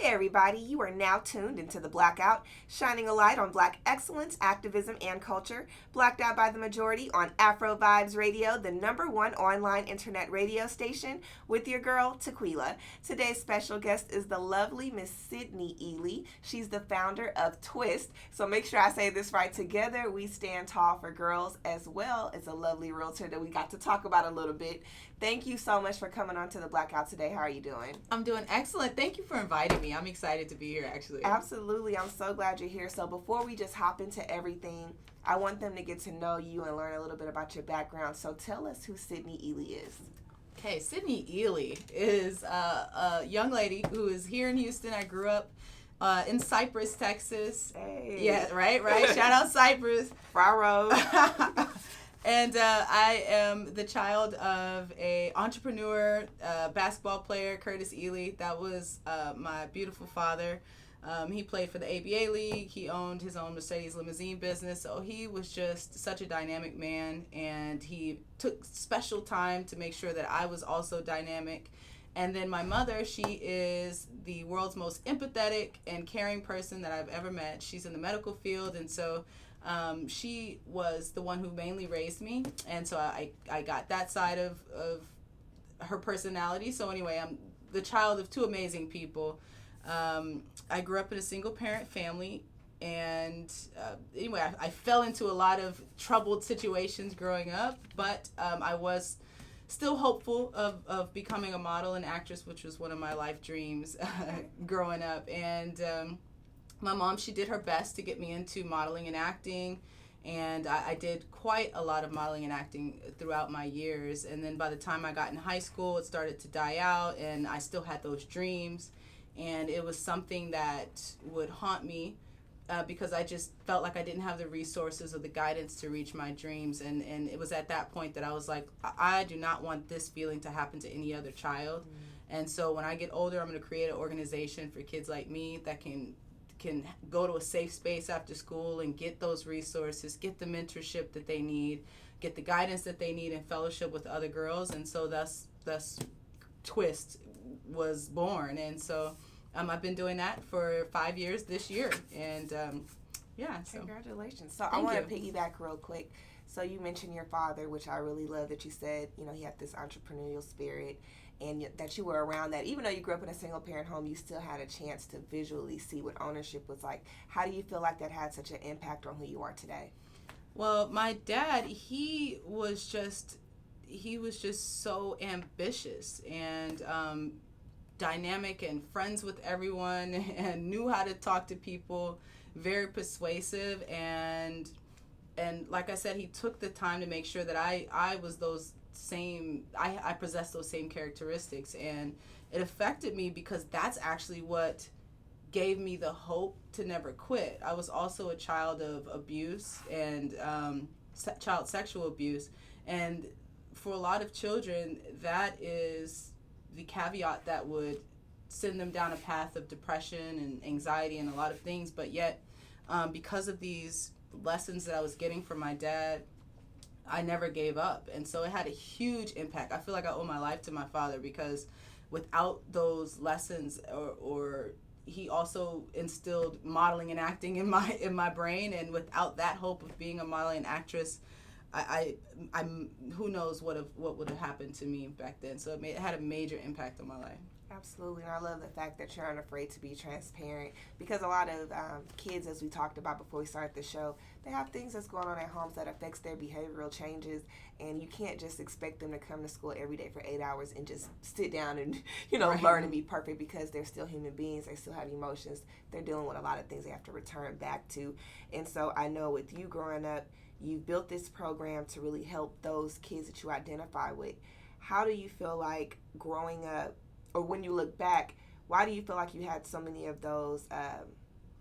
Hey everybody, you are now tuned into The Blackout, shining a light on Black excellence, activism, and culture. Blacked out by the majority on AfroVibes Radio, the #1 online internet radio station, with your girl, Tequila. Today's special guest is the lovely Miss Sydney Ely. She's the founder of TWST, so make sure I say this right. Together, we stand tall for girls, as well as a lovely realtor that we got to talk about a little bit. Thank you so much for coming on to The Blackout today. How are you doing? I'm doing excellent. Thank you for inviting me. I'm excited to be here, actually. Absolutely. I'm so glad you're here. So before we just hop into everything, I want them to get to know you and learn a little bit about your background. So tell us who Sydney Ely is. Okay, Sydney Ely is a young lady who is here in Houston. I grew up in Cypress, Texas. Hey. Yeah, right. Shout out Cypress. Fry Road. And I am the child of a entrepreneur, basketball player, Curtis Ealy. That was my beautiful father. He played for the ABA League. He owned his own Mercedes limousine business. So he was just such a dynamic man, and he took special time to make sure that I was also dynamic. And then my mother, she is the world's most empathetic and caring person that I've ever met. She's in the medical field, and so she was the one who mainly raised me, and so I got that side of her personality. So anyway, I'm the child of two amazing people. I grew up in a single parent family, and anyway, I fell into a lot of troubled situations growing up, but I was still hopeful of becoming a model and actress, which was one of my life dreams growing up. And my mom, she did her best to get me into modeling and acting, and I did quite a lot of modeling and acting throughout my years. And then by the time I got in high school, it started to die out, and I still had those dreams, and it was something that would haunt me because I just felt like I didn't have the resources or the guidance to reach my dreams. And it was at that point that I was like, I do not want this feeling to happen to any other child. And so when I get older, I'm going to create an organization for kids like me that can go to a safe space after school and get those resources, get the mentorship that they need, get the guidance that they need, and fellowship with other girls. And so thus TWST was born. And so I've been doing that for 5 years this year. And yeah. So. Congratulations. So I want to piggyback real quick. So you mentioned your father, which I really love that you said, he had this entrepreneurial spirit, and that you were around that. Even though you grew up in a single-parent home, you still had a chance to visually see what ownership was like. How do you feel like that had such an impact on who you are today? Well, my dad, he was just so ambitious and dynamic and friends with everyone and knew how to talk to people, very persuasive. And like I said, he took the time to make sure that I was I possessed those same characteristics, and it affected me because that's actually what gave me the hope to never quit. I was also a child of abuse and child sexual abuse, and for a lot of children, that is the caveat that would send them down a path of depression and anxiety and a lot of things. But yet, because of these lessons that I was getting from my dad, I never gave up. And so it had a huge impact. I feel like I owe my life to my father, because without those lessons, or he also instilled modeling and acting in my brain, and without that hope of being a model and actress, I'm who knows what would have happened to me back then. So it had a major impact on my life. Absolutely, and I love the fact that you're unafraid to be transparent, because a lot of kids, as we talked about before we started the show, they have things that's going on at homes that affects their behavioral changes, and you can't just expect them to come to school every day for 8 hours and just sit down and Right. learn and be perfect, because they're still human beings. They still have emotions. They're dealing with a lot of things they have to return back to. And so I know with you growing up, you've built this program to really help those kids that you identify with. How do you feel like growing up, or when you look back, why do you feel like you had so many of those,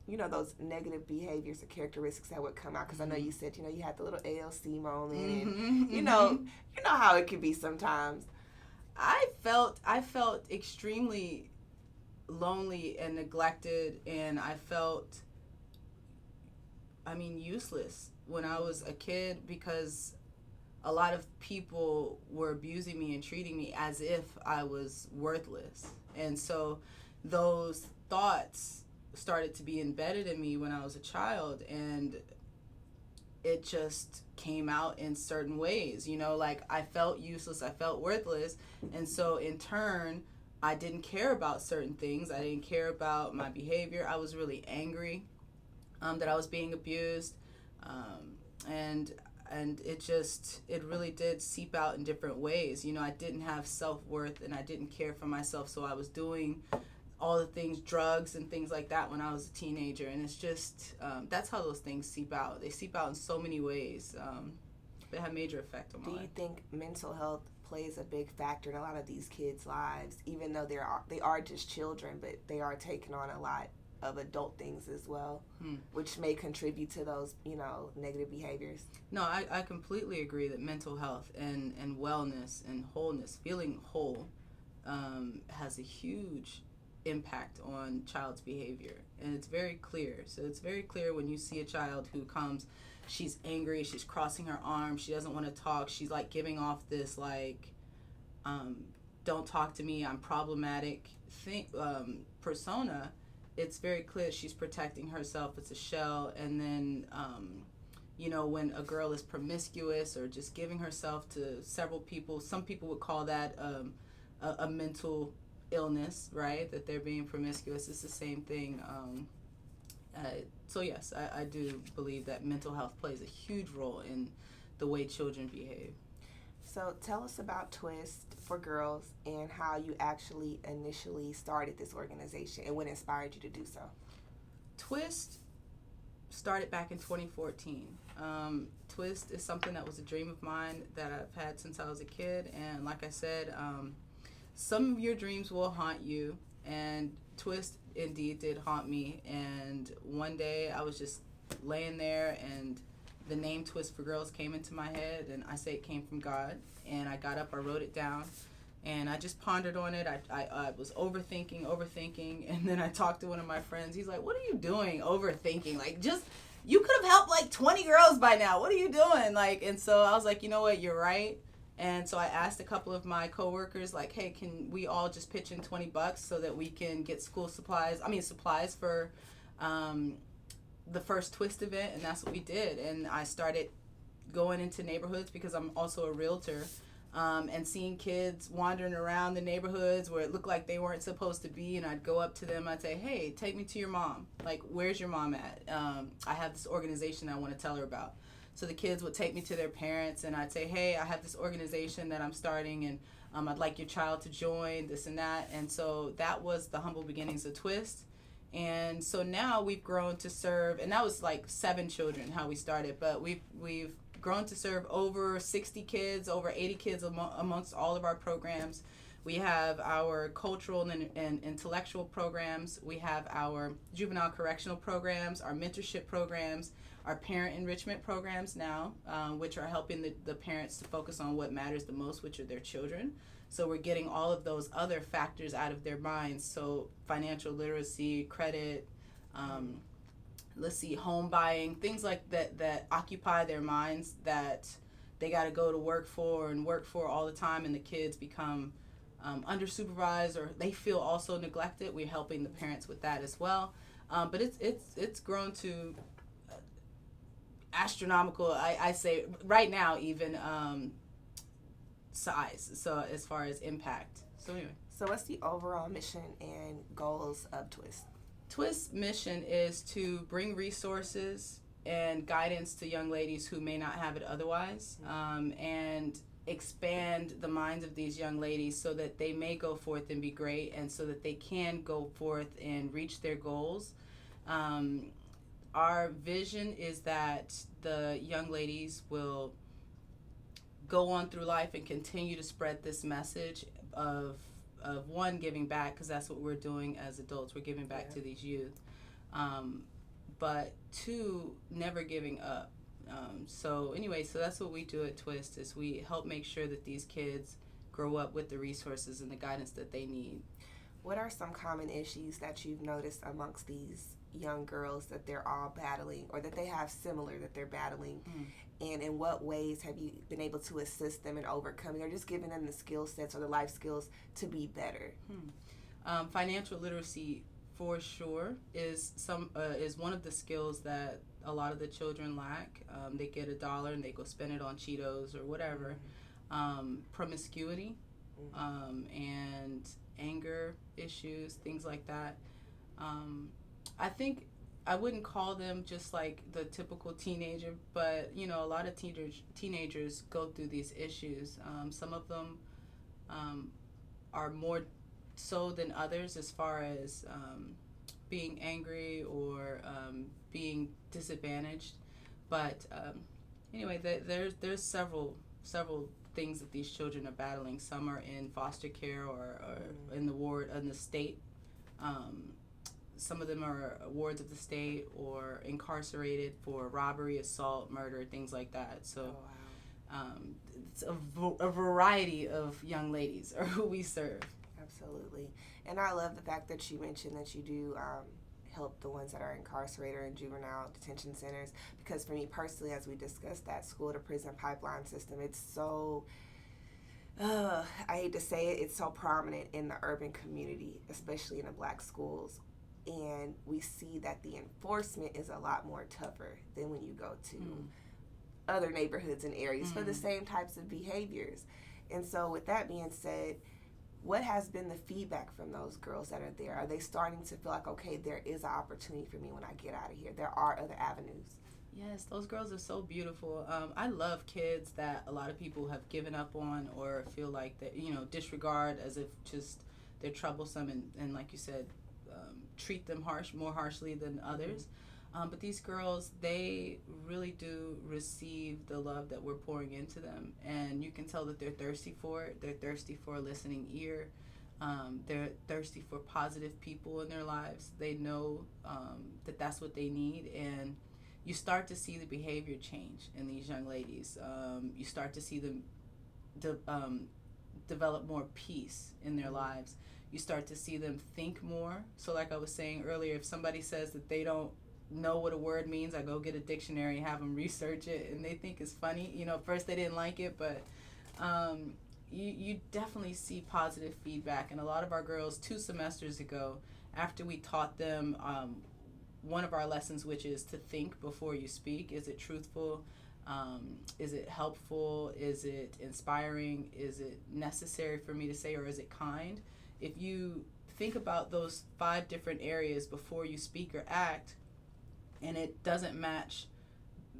those negative behaviors or characteristics that would come out? Because I know you said, you had the little ALC moment, and you know how it can be sometimes. I felt extremely lonely and neglected, and I felt, useless when I was a kid, because a lot of people were abusing me and treating me as if I was worthless. And so those thoughts started to be embedded in me when I was a child, and it just came out in certain ways, like I felt useless, I felt worthless, and so in turn I didn't care about certain things. I didn't care about my behavior. I was really angry that I was being abused, and it really did seep out in different ways. I didn't have self-worth, and I didn't care for myself, so I was doing all the things, drugs and things like that, when I was a teenager. And it's just, that's how those things seep out. They seep out in so many ways. They have major effect on my life. Do you think mental health plays a big factor in a lot of these kids' lives, even though they are just children, but they are taking on a lot of adult things as well, which may contribute to those, negative behaviors? No, I completely agree that mental health and wellness and wholeness, feeling whole, has a huge impact on child's behavior, and it's very clear. So it's very clear when you see a child who comes, she's angry, she's crossing her arms, she doesn't want to talk, she's like giving off this like don't talk to me, I'm problematic persona. It's very clear she's protecting herself. It's a shell. And then when a girl is promiscuous or just giving herself to several people, some people would call that a mental illness, right? That they're being promiscuous. It's the same thing. So yes, I do believe that mental health plays a huge role in the way children behave. So tell us about TWST for girls and how you actually initially started this organization and what inspired you to do so. TWST started back in 2014. TWST is something that was a dream of mine that I've had since I was a kid. And like I said, some of your dreams will haunt you, and TWST indeed did haunt me. And one day I was just laying there, and the name TWST for Girls came into my head, and I say it came from God. And I got up, I wrote it down, and I just pondered on it. I was overthinking, and then I talked to one of my friends. He's like, "What are you doing overthinking? Like, just, you could have helped like 20 girls by now. What are you doing?" And so I was like, you know what, you're right. And so I asked a couple of my coworkers, like, hey, can we all just pitch in $20 so that we can get supplies for the first TWST event? And that's what we did. And I started going into neighborhoods, because I'm also a realtor, and seeing kids wandering around the neighborhoods where it looked like they weren't supposed to be. And I'd go up to them, I'd say, hey, take me to your mom. Like, where's your mom at? I have this organization I want to tell her about. So the kids would take me to their parents, and I'd say, hey, I have this organization that I'm starting, and I'd like your child to join, this and that. And so that was the humble beginnings of TWST. And so now we've grown to serve, and that was like 7 children how we started, but we've grown to serve over 60 kids, over 80 kids amongst all of our programs. We have our cultural and intellectual programs. We have our juvenile correctional programs, our mentorship programs, our parent enrichment programs now, which are helping the parents to focus on what matters the most, which are their children. So we're getting all of those other factors out of their minds. So financial literacy, credit, home buying, things like that occupy their minds, that they got to go to work for all the time, and the kids become undersupervised, or they feel also neglected. We're helping the parents with that as well. But it's grown to astronomical, I say right now, even size, so as far as impact. So anyway. So what's the overall mission and goals of TWST? TWST's mission is to bring resources and guidance to young ladies who may not have it otherwise, and expand the minds of these young ladies so that they may go forth and be great, and so that they can go forth and reach their goals. Our vision is that the young ladies will go on through life and continue to spread this message of one, giving back, because that's what we're doing as adults. We're giving back to these youth. But 2, never giving up. So that's what we do at TWST, is we help make sure that these kids grow up with the resources and the guidance that they need. What are some common issues that you've noticed amongst these young girls that they're all battling, or that they have similar that they're battling? And in what ways have you been able to assist them in overcoming, or just giving them the skill sets or the life skills to be better? Financial literacy for sure is one of the skills that a lot of the children lack. They get $1 and they go spend it on Cheetos or whatever. Promiscuity, and anger issues, things like that. I think I wouldn't call them just like the typical teenager, but you know, a lot of teenagers go through these issues. Some of them are more so than others as far as being angry or being disadvantaged. But anyway, there's several things that these children are battling. Some are in foster care or in the state. Some of them are wards of the state or incarcerated for robbery, assault, murder, things like that. So it's a variety of young ladies are who we serve. Absolutely. And I love the fact that you mentioned that you do help the ones that are incarcerated or in juvenile detention centers, because for me personally, as we discussed that school to prison pipeline system, it's so, I hate to say it, it's so prominent in the urban community, especially in the black schools. And we see that the enforcement is a lot more tougher than when you go to other neighborhoods and areas for the same types of behaviors. And so with that being said, what has been the feedback from those girls that are there? Are they starting to feel like, okay, there is an opportunity for me when I get out of here? There are other avenues. Yes, those girls are so beautiful. I love kids that a lot of people have given up on or feel like that, disregard as if just they're troublesome and like you said, treat them more harshly than others. But these girls, they really do receive the love that we're pouring into them. And you can tell that they're thirsty for it. They're thirsty for a listening ear. They're thirsty for positive people in their lives. They know that that's what they need. And you start to see the behavior change in these young ladies. You start to see them develop more peace in their lives. You start to see them think more. So like I was saying earlier, if somebody says that they don't know what a word means, I go get a dictionary, have them research it, and they think it's funny. At first they didn't like it, but you definitely see positive feedback. And a lot of our girls 2 semesters ago, after we taught them one of our lessons, which is to think before you speak. Is it truthful? Is it helpful? Is it inspiring? Is it necessary for me to say, or is it kind? If you think about those 5 different areas before you speak or act, and it doesn't match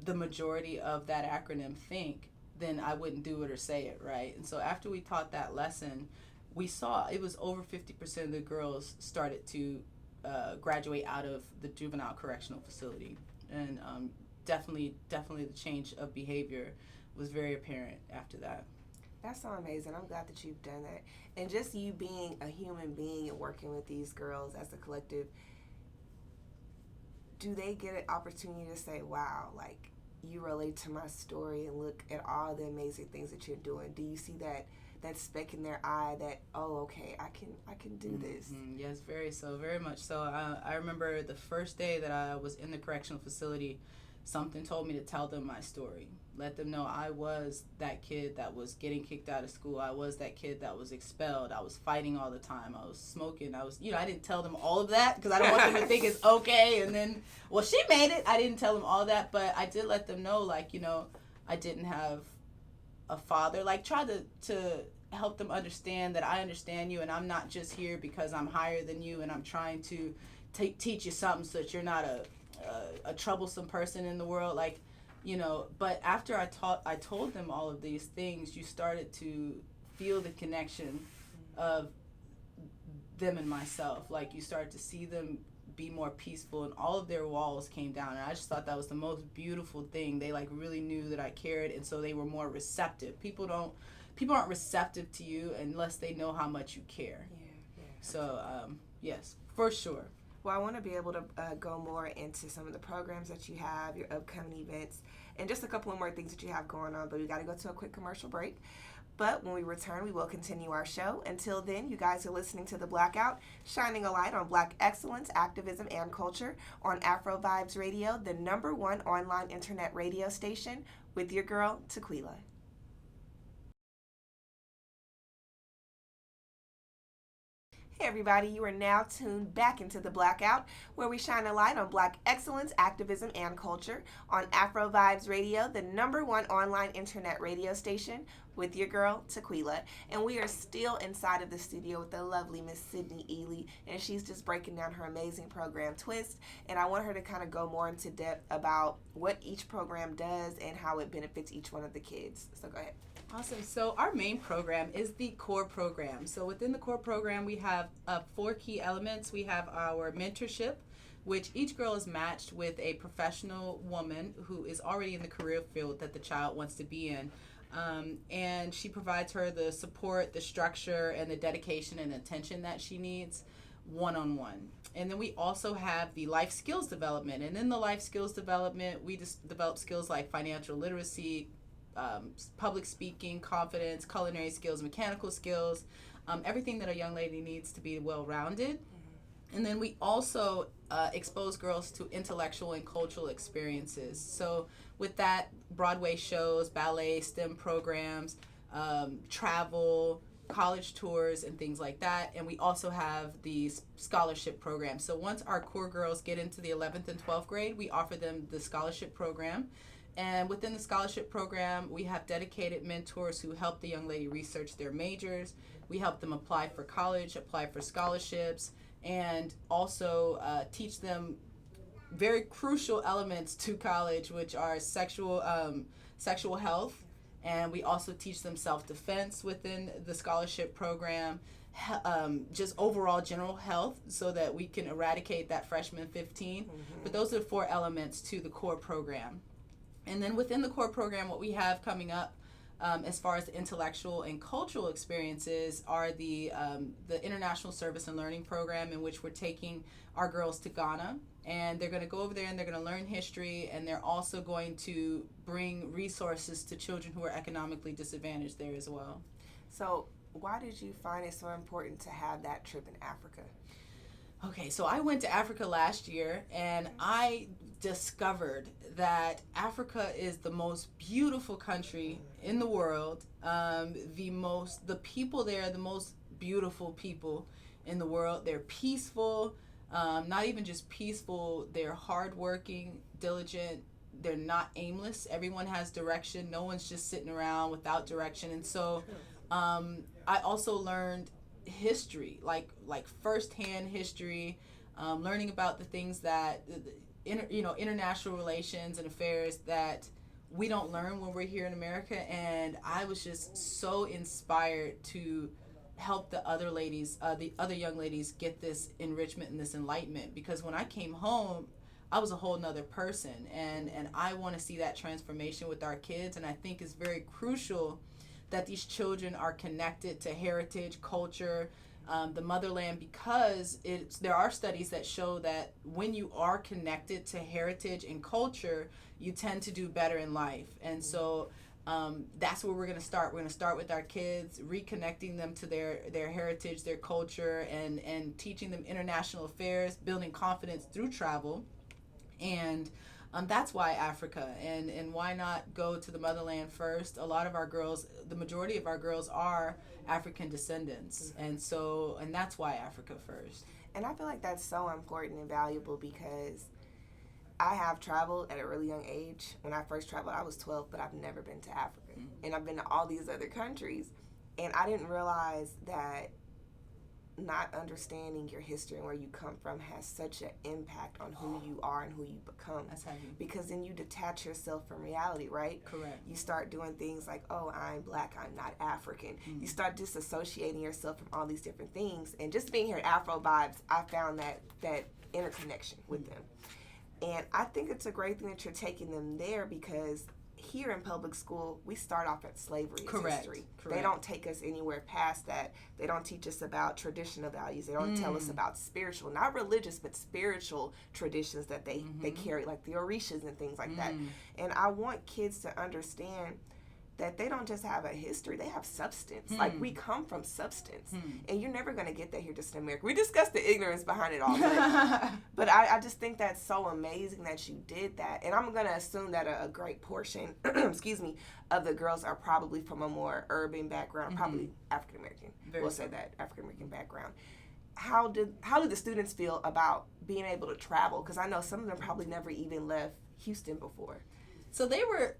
the majority of that acronym think, then I wouldn't do it or say it, right? And so after we taught that lesson, we saw it was over 50% of the girls started to graduate out of the juvenile correctional facility. And definitely the change of behavior was very apparent after that. That's so amazing. I'm glad that you've done that. And just you being a human being and working with these girls as a collective, do they get an opportunity to say, wow, like, you relate to my story and look at all the amazing things that you're doing? Do you see that speck in their eye that, oh, okay, I can do this? Yes, very much so. I remember the first day that I was in the correctional facility, something told me to tell them my story. Let them know I was that kid that was getting kicked out of school. I was that kid that was expelled. I was fighting all the time. I was smoking. I didn't tell them all of that because I don't want them to think it's okay. And then, well, she made it. I didn't tell them all that, but I did let them know, like, I didn't have a father. Like, try to help them understand that I understand you and I'm not just here because I'm higher than you and I'm trying to teach you something so that you're not a troublesome person in the world. Like, but after I told them all of these things, you started to feel the connection of them and myself. Like, you started to see them be more peaceful and all of their walls came down. And I just thought that was the most beautiful thing. They like really knew that I cared, and so they were more receptive. People aren't receptive to you unless they know how much you care. Yeah. So, yes, for sure. Well, I want to be able to go more into some of the programs that you have, your upcoming events, and just a couple of more things that you have going on, but we got to go to a quick commercial break. But when we return, we will continue our show. Until then, you guys are listening to The Blackout, shining a light on Black excellence, activism, and culture on AfroVibes Radio, the #1 online internet radio station, with your girl, Tequila. Everybody, you are now tuned back into the Blackout, where we shine a light on Black excellence, activism, and culture on AfroVibes Radio, the #1 online internet radio station, with your girl, Tequila. And we are still inside of the studio with the lovely Miss Sydney Ely, and she's just breaking down her amazing program, TWST. And I want her to kind of go more into depth about what each program does and how it benefits each one of the kids. So go ahead. Awesome. So our main program is the core program. So within the core program, we have 4 key elements. We have our mentorship, which each girl is matched with a professional woman who is already in the career field that the child wants to be in. And she provides her the support, the structure, and the dedication and attention that she needs one-on-one. And then we also have the life skills development. And in the life skills development, we just develop skills like financial literacy, public speaking, confidence, culinary skills, mechanical skills, everything that a young lady needs to be well-rounded. And then we also expose girls to intellectual and cultural experiences. So with that, Broadway shows, ballet, STEM programs, travel, college tours, and things like that. And we also have these scholarship programs. So once our core girls get into the 11th and 12th grade, we offer them the scholarship program. And within the scholarship program, we have dedicated mentors who help the young lady research their majors. We help them apply for college, apply for scholarships, and also teach them very crucial elements to college, which are sexual health. And we also teach them self-defense within the scholarship program, just overall general health, so that we can eradicate that freshman 15. But those are 4 elements to the core program. And then within the core program, what we have coming up as far as the intellectual and cultural experiences are the International Service and Learning Program, in which we're taking our girls to Ghana. And they're going to go over there and they're going to learn history, and they're also going to bring resources to children who are economically disadvantaged there as well. So why did you find it so important to have that trip in Africa? Okay, so I went to Africa last year, and I discovered that Africa is the most beautiful country in the world. The people there are the most beautiful people in the world. They're peaceful, not even just peaceful, they're hardworking, diligent, they're not aimless. Everyone has direction. No one's just sitting around without direction. And so I also learned history, like firsthand history, learning about the things that international relations and affairs that we don't learn when we're here in America. And I was just so inspired to help the other young ladies get this enrichment and this enlightenment, because when I came home, I was a whole nother person, and I want to see that transformation with our kids. And I think it's very crucial that these children are connected to heritage, culture, the motherland, because there are studies that show that when you are connected to heritage and culture, you tend to do better in life. And so that's where we're going to start. We're going to start with our kids, reconnecting them to their heritage, their culture, and teaching them international affairs, building confidence through travel. And that's why Africa, and why not go to the motherland first? A lot of our girls, the majority of our girls are African descendants, and that's why Africa first. And I feel like that's so important and valuable, because I have traveled at a really young age. When I first traveled, I was 12, but I've never been to Africa. And I've been to all these other countries, and I didn't realize that not understanding your history and where you come from has such an impact on who you are and who you become. That's heavy. Because then you detach yourself from reality, right? Correct. You start doing things like, oh, I'm Black, I'm not African. You start disassociating yourself from all these different things. And just being here at AfroVibes, I found that interconnection with them. And I think it's a great thing that you're taking them there, because here in public school, we start off at slavery as history. Correct. They don't take us anywhere past that. They don't teach us about traditional values. They don't tell us about spiritual, not religious, but spiritual traditions that they carry, like the Orishas and things like that. And I want kids to understand that they don't just have a history, they have substance. Like, we come from substance. And you're never going to get that here just in America. We discussed the ignorance behind it all. But I just think that's so amazing that you did that. And I'm going to assume that a great portion, of the girls are probably from a more urban background, probably African American. We'll say that, African American background. how did the students feel about being able to travel? Because I know some of them probably never even left Houston before. So they were,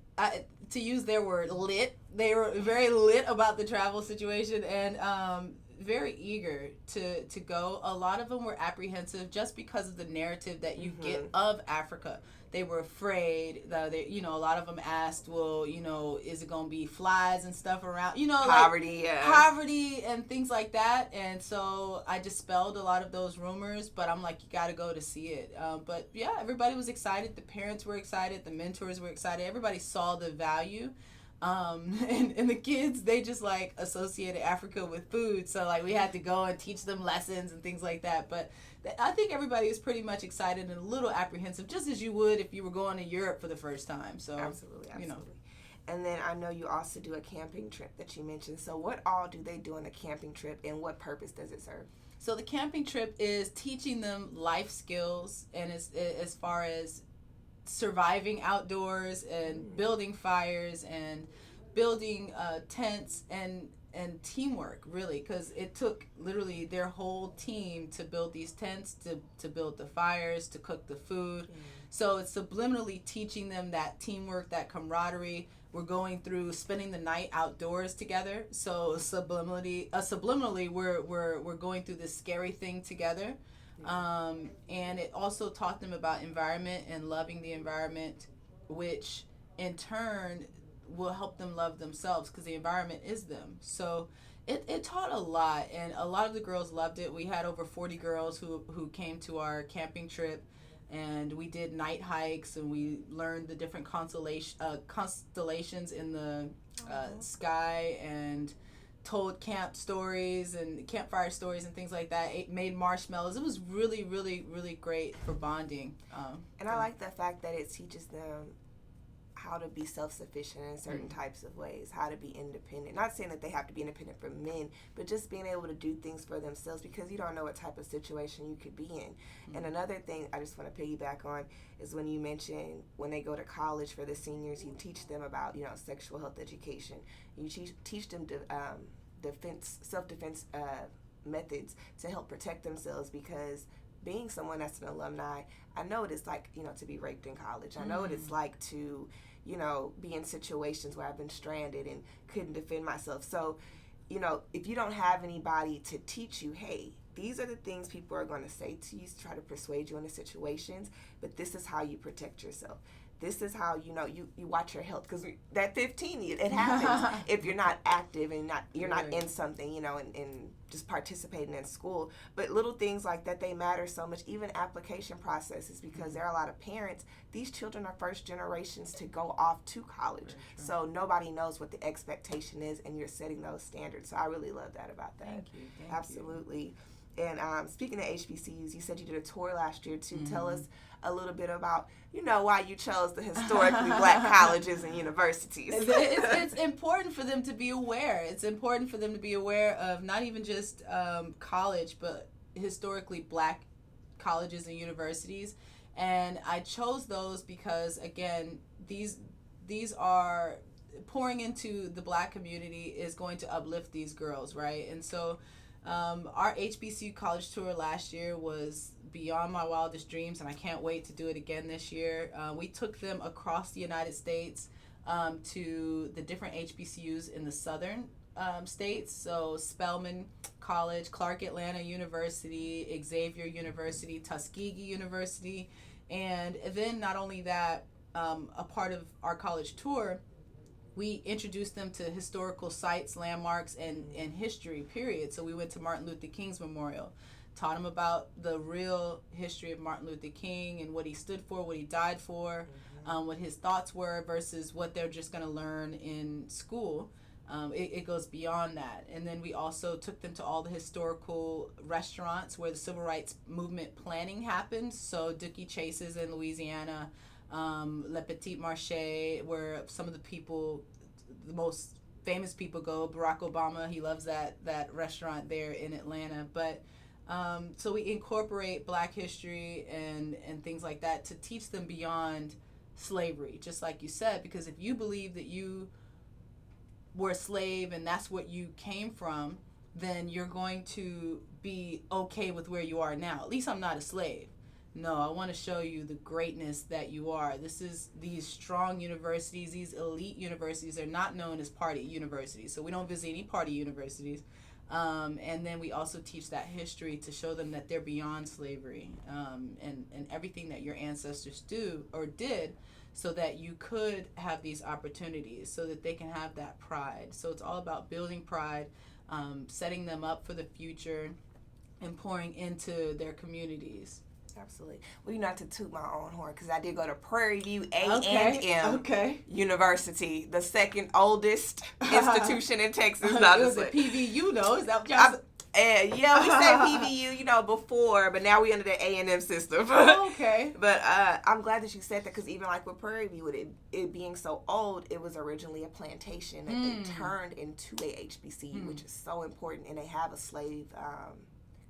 to use their word, lit. They were very lit about the travel situation and very eager to go. A lot of them were apprehensive just because of the narrative that you get of Africa. They were afraid. A lot of them asked, well, is it going to be flies and stuff around? Poverty, poverty and things like that. And so I dispelled a lot of those rumors, but I'm like, you got to go to see it. But yeah, everybody was excited. The parents were excited. The mentors were excited. Everybody saw the value. And the kids, they just like associated Africa with food. So like we had to go and teach them lessons and things like that. But I think everybody was pretty much excited and a little apprehensive, just as you would if you were going to Europe for the first time. So absolutely. And then I know you also do a camping trip that you mentioned. So what all do they do on a camping trip, and what purpose does it serve? So the camping trip is teaching them life skills, and as far as surviving outdoors and building fires and building tents and teamwork, really, because it took literally their whole team to build these tents, to build the fires, to cook the food. So it's subliminally teaching them that teamwork, that camaraderie. We're going through spending the night outdoors together. So subliminally we're going through this scary thing together. And it also taught them about environment and loving the environment, which in turn will help them love themselves, because the environment is them. So it taught a lot, and a lot of the girls loved it. We had over 40 girls who came to our camping trip, and we did night hikes, and we learned the different constellations in the sky, and told campfire stories and things like that. Made marshmallows. It was really, really, really great for bonding. And I like the fact that it teaches them how to be self-sufficient in certain types of ways, how to be independent. Not saying that they have to be independent from men, but just being able to do things for themselves, because you don't know what type of situation you could be in. And another thing I just want to piggyback on is when you mentioned when they go to college for the seniors, you teach them about, sexual health education. You teach them self-defense methods to help protect themselves, because being someone that's an alumni, I know what it's like, to be raped in college. I know what it's like to, be in situations where I've been stranded and couldn't defend myself. So, if you don't have anybody to teach you, hey, these are the things people are going to say to you to try to persuade you into situations, but this is how you protect yourself. This is how you watch your health, because that 15, it happens if you're not active and you're not in something, and just participating in school. But little things like that, they matter so much. Even application processes, because there are a lot of parents. These children are first generations to go off to college, so nobody knows what the expectation is, and you're setting those standards. So I really love that about that. Thank you. Absolutely. And speaking of HBCUs, you said you did a tour last year too. Tell us a little bit about, why you chose the historically black colleges and universities. It's important for them to be aware. It's important for them to be aware of not even just college, but historically black colleges and universities. And I chose those because, again, these are pouring into the black community is going to uplift these girls, right? And so our Hbc College Tour last year was beyond my wildest dreams, and I can't wait to do it again this year. We took them across the United States to the different HBCUs in the southern states. So Spelman College, Clark Atlanta University, Xavier University, Tuskegee University. And then not only that, a part of our college tour, we introduced them to historical sites, landmarks, and history, period. So we went to Martin Luther King's memorial, taught them about the real history of Martin Luther King and what he stood for, what he died for, what his thoughts were versus what they're just going to learn in school. It goes beyond that. And then we also took them to all the historical restaurants where the civil rights movement planning happened. So Dookie Chase's in Louisiana, Le Petit Marché, where some of the most famous people go. Barack Obama, he loves that restaurant there in Atlanta. But so we incorporate black history and things like that to teach them beyond slavery, just like you said, because if you believe that you were a slave and that's what you came from, then you're going to be okay with where you are now. At least I'm not a slave. No, I want to show you the greatness that you are. These strong universities, these elite universities are not known as party universities. So we don't visit any party universities. And then we also teach that history to show them that they're beyond slavery, and everything that your ancestors do or did, so that you could have these opportunities, so that they can have that pride. So it's all about building pride, setting them up for the future, and pouring into their communities. Absolutely. Well, not to toot my own horn, because I did go to Prairie View A&M University, the second oldest institution in Texas. It was a PVU, though. Is that what y'all said? Yeah, we say PVU, before, but now we under the A&M system. Okay. But I'm glad that you said that, because even like with Prairie View, with it being so old, it was originally a plantation that they turned into a HBCU, which is so important, and they have a slave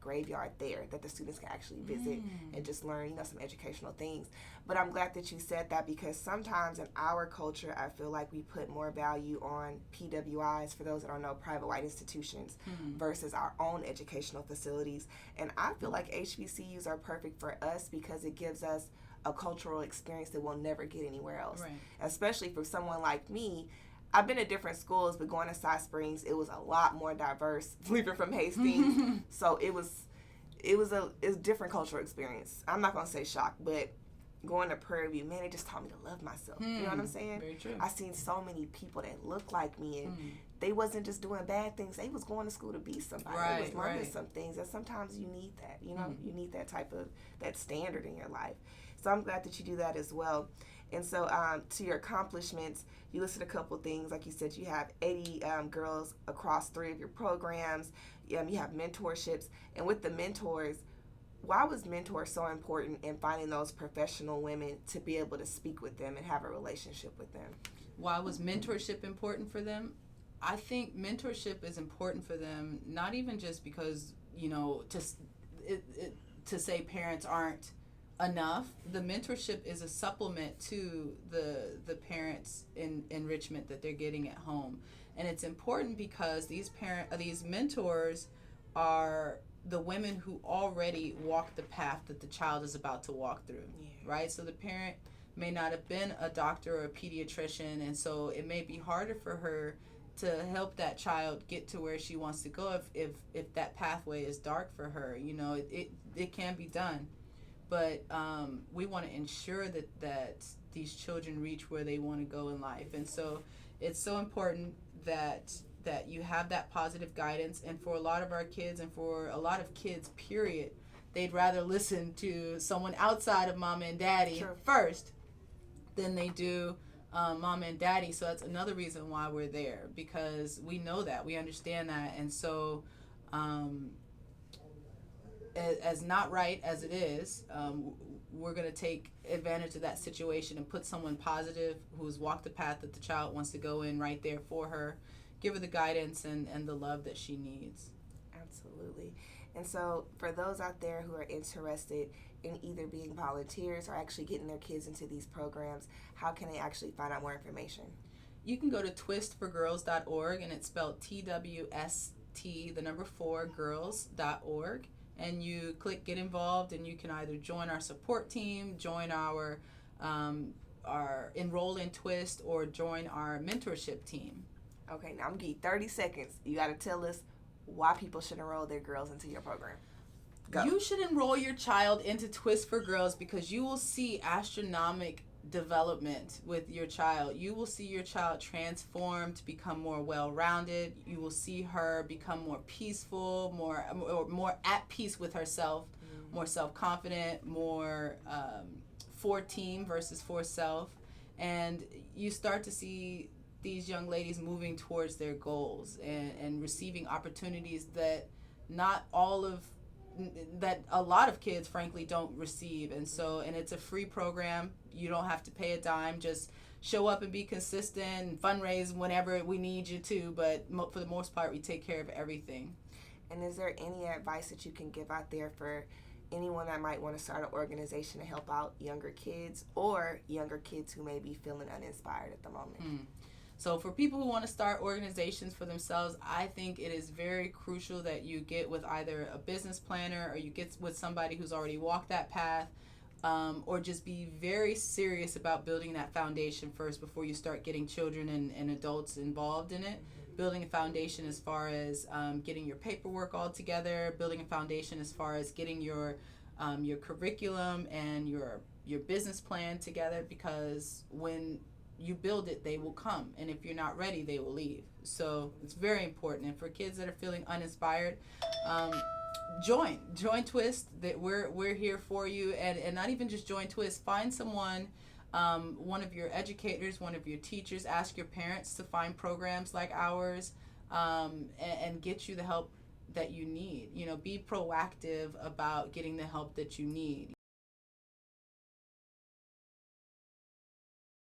graveyard there that the students can actually visit and just learn, some educational things. But I'm glad that you said that, because sometimes in our culture, I feel like we put more value on PWIs, for those that don't know, private white institutions, versus our own educational facilities. And I feel like HBCUs are perfect for us because it gives us a cultural experience that we'll never get anywhere else. Right. Especially for someone like me. I've been at different schools, but going to South Springs, it was a lot more diverse, leaving from Hastings. So it was a different cultural experience. I'm not going to say shock, but going to Prairie View, man, it just taught me to love myself. You know what I'm saying? Very true. I seen so many people that look like me, and they wasn't just doing bad things. They was going to school to be somebody. They was learning some things, and sometimes you need that. You need that type of, that standard in your life. So I'm glad that you do that as well. And so to your accomplishments, you listed a couple things. Like you said, you have 80 girls across 3 of your programs. You have mentorships. And with the mentors, why was mentor so important in finding those professional women to be able to speak with them and have a relationship with them? Why was mentorship important for them? I think mentorship is important for them, not even just because, to say parents aren't enough. The mentorship is a supplement to the parents' enrichment that they're getting at home. And it's important because these mentors are the women who already walk the path that the child is about to walk through, right? So the parent may not have been a doctor or a pediatrician, and so it may be harder for her to help that child get to where she wants to go if that pathway is dark for her. It can be done. But we want to ensure that these children reach where they want to go in life. And so it's so important that you have that positive guidance. And for a lot of our kids, and for a lot of kids, period, they'd rather listen to someone outside of mama and daddy first than they do mama and daddy. So that's another reason why we're there, because we know that. We understand that. And so as not right as it is, we're going to take advantage of that situation and put someone positive who's walked the path that the child wants to go in right there for her, give her the guidance and the love that she needs. Absolutely. And so for those out there who are interested in either being volunteers or actually getting their kids into these programs, how can they actually find out more information? You can go to twistforgirls.org, and it's spelled TWST, the number 4, girls.org. And you click Get Involved, and you can either join our support team, join our Enroll in Twist, or join our mentorship team. Okay, now I'm going to give you 30 seconds. You got to tell us why people should enroll their girls into your program. Go. You should enroll your child into Twist for Girls because you will see astronomical development with your child. You will see your child transform to become more well-rounded. You will see her become more peaceful, more at peace with herself, more self-confident, more for team versus for self. And you start to see these young ladies moving towards their goals and receiving opportunities that a lot of kids frankly don't receive. And it's a free program. You don't have to pay a dime. Just show up and be consistent and fundraise whenever we need you to, but for the most part we take care of everything. And is there any advice that you can give out there for anyone that might want to start an organization to help out younger kids or younger kids who may be feeling uninspired at the moment? So for people who want to start organizations for themselves, I think it is very crucial that you get with either a business planner or you get with somebody who's already walked that path, or just be very serious about building that foundation first before you start getting children and adults involved in it. Building a foundation as far as getting your paperwork all together, building a foundation as far as getting your curriculum and your business plan together, because when you build it, they will come, and if you're not ready, they will leave. So it's very important. And for kids that are feeling uninspired, join TWST. That we're here for you. And not even just join TWST, find someone, one of your educators, one of your teachers. Ask your parents to find programs like ours, and get you the help that you need. Be proactive about getting the help that you need.